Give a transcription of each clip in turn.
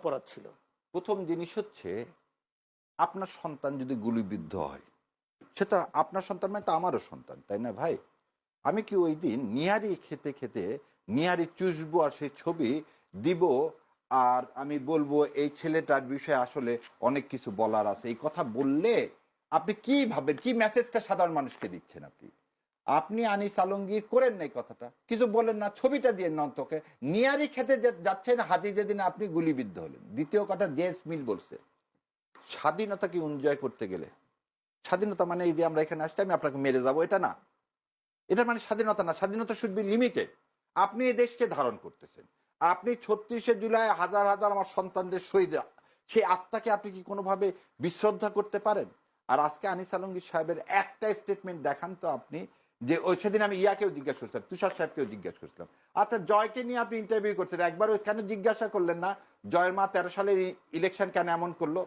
অপরাধ ছিল। প্রথম জিনিস হচ্ছে আপনার সন্তান যদি গুলিবিদ্ধ হয়, সেটা আপনার সন্তান মানে তো আমারও সন্তান, তাই না ভাই? আমি কি ওই দিন নিহারি খেতে খেতে নিহারি চুষবো আর সেই ছবি দিব, আর আমি বলবো এই ছেলেটার বিষয়ে আসলে অনেক কিছু বলার আছে, এই কথা বললে আপনি কি ভাবেন, কি মেসেজটা সাধারণ মানুষকে দিচ্ছেন? আপনি আপনি আনিস আলমগীর করেন না এই কথাটা, কিছু বলেন না, ছবিটা দিয়ে নন্তকে নিয়ারি খেতে যাচ্ছেন হাতি যেদিন আপনি গুলিবিদ্ধ হলেন। দ্বিতীয় কথা জেস মিল বলছে স্বাধীনতাকে এনজয় করতে গেলে, স্বাধীনতা মানে এই যে আমরা এখানে আসছি আমি আপনাকে মেরে যাবো, এটা না। এটা মানে স্বাধীনতা না, স্বাধীনতা শুড বি লিমিটেড। আপনি এই দেশকে ধারণ করতেছেন, আপনি ৩৬শে জুলাই হাজার হাজার আমার সন্তানদের শহীদ, সেই আত্মাকে আপনি কি কোনোভাবে বিশ্রদ্ধা করতে পারেন? আর আজকে আনিস আলমগীর সাহেবের একটা স্টেটমেন্ট দেখান তো আপনি, যে ওই সেদিন আমি ইয়াকেও জিজ্ঞাসা করছিলাম, তুষার সাহেবকেও জিজ্ঞাসা করছিলাম, আচ্ছা জয়কে নিয়ে আপনি ইন্টারভিউ করছেন, একবার কেন জিজ্ঞাসা করলেন না জয়ের মা ১৩ সালের ইলেকশন কেন এমন করলো,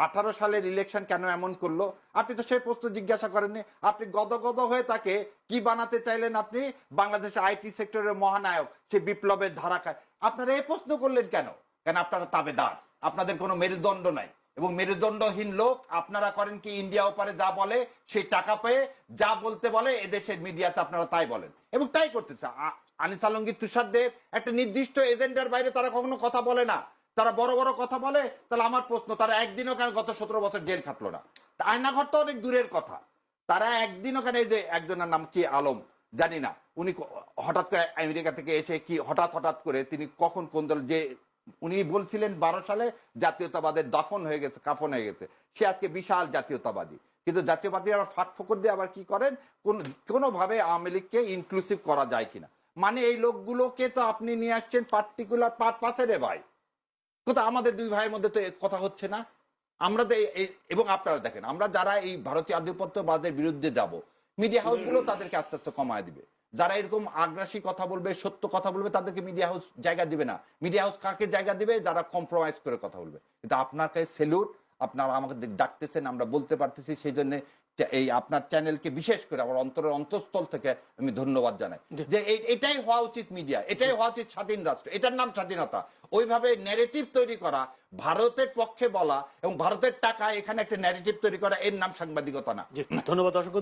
১৮ সালের ইলেকশন কেন এমন করলো? আপনি তো সেই প্রশ্ন জিজ্ঞাসা করেননি। আপনি গদগদ হয়ে তাকে কি বানাতে চাইলেন? আপনি বাংলাদেশের আইটি সেক্টরের মহানায়ক, সে বিপ্লবের ধারাকায়। আপনারা এই প্রশ্ন করলেন কেন? কেন আপনারা তাবেদার, আপনাদের কোনো মেরুদণ্ড নাই, এবং মেরুদণ্ডহীন লোক আপনারা করেন কি, ইন্ডিয়া ওপারে যা বলে সেই টাকা পেয়ে যা বলতে বলে এদেশের মিডিয়াতে আপনারা তাই বলেন, এবং তাই করতেছে। আনিস আলমগীর তুষারদের একটা নির্দিষ্ট এজেন্ডার বাইরে তারা কখনো কথা বলে না, তারা বড় বড় কথা বলে। তাহলে আমার প্রশ্ন, তারা একদিনও কেন গত ১৭ বছর জেল খাটলো না? আয়নাঘর তো অনেক দূরের কথা, তারা একদিনও কেন, এই যে একজনের নাম কি আলম জানি না, উনি হঠাৎ করে আমেরিকা থেকে এসে কি হঠাৎ করে তিনি কখন কোন দল, যে উনি বলছিলেন ১২ সালে জাতীয়তাবাদের দফন হয়ে গেছে, কাফন হয়ে গেছে, সে আজকে বিশাল জাতীয়তাবাদী। কিন্তু জাতীয়বাদী আবার ফাঁক ফোকর দিয়ে আবার কি করেন, কোনোভাবে আওয়ামী লীগকে ইনক্লুসিভ করা যায় কিনা। মানে এই লোকগুলোকে তো আপনি নিয়ে আসছেন পার্টিকুলার পারপাসে রে ভাই। কোথাও আমাদের দুই ভাইয়ের মধ্যে তো কথা হচ্ছে না। আমরা তো এবং আপনারা দেখেন, আমরা যারা এই ভারতীয় আধিপত্যবাদের বিরুদ্ধে যাব, মিডিয়া হাউসগুলো তাদেরকে আস্তে আস্তে কমায় দিবে। যারা এরকম আগ্রাসী কথা বলবে, সত্য কথা বলবে, তাদেরকে মিডিয়া হাউস জায়গা দিবে না। মিডিয়া হাউস কাকে জায়গা দিবে? যারা কম্প্রোমাইজ করে কথা বলবে। কিন্তু আপনার কাছে সেলুট, আপনারা আমাকে ডাকতেছেন, আমরা বলতে পারতেছি, সেই জন্য এই আপনার চ্যানেলকে বিশেষ করে আমার অন্তরের অন্তঃস্থল থেকে আমি ধন্যবাদ জানাই, যে এটাই হওয়া উচিত মিডিয়া, এটাই হওয়া উচিত স্বাধীন রাষ্ট্র, এটার নাম স্বাধীনতা। ওইভাবে ন্যারেটিভ তৈরি করা, ভারতের পক্ষে বলা এবং ভারতের টাকা এখানে একটা ন্যারেটিভ তৈরি করা, এর নাম সাংবাদিকতা না। ধন্যবাদ দর্শক।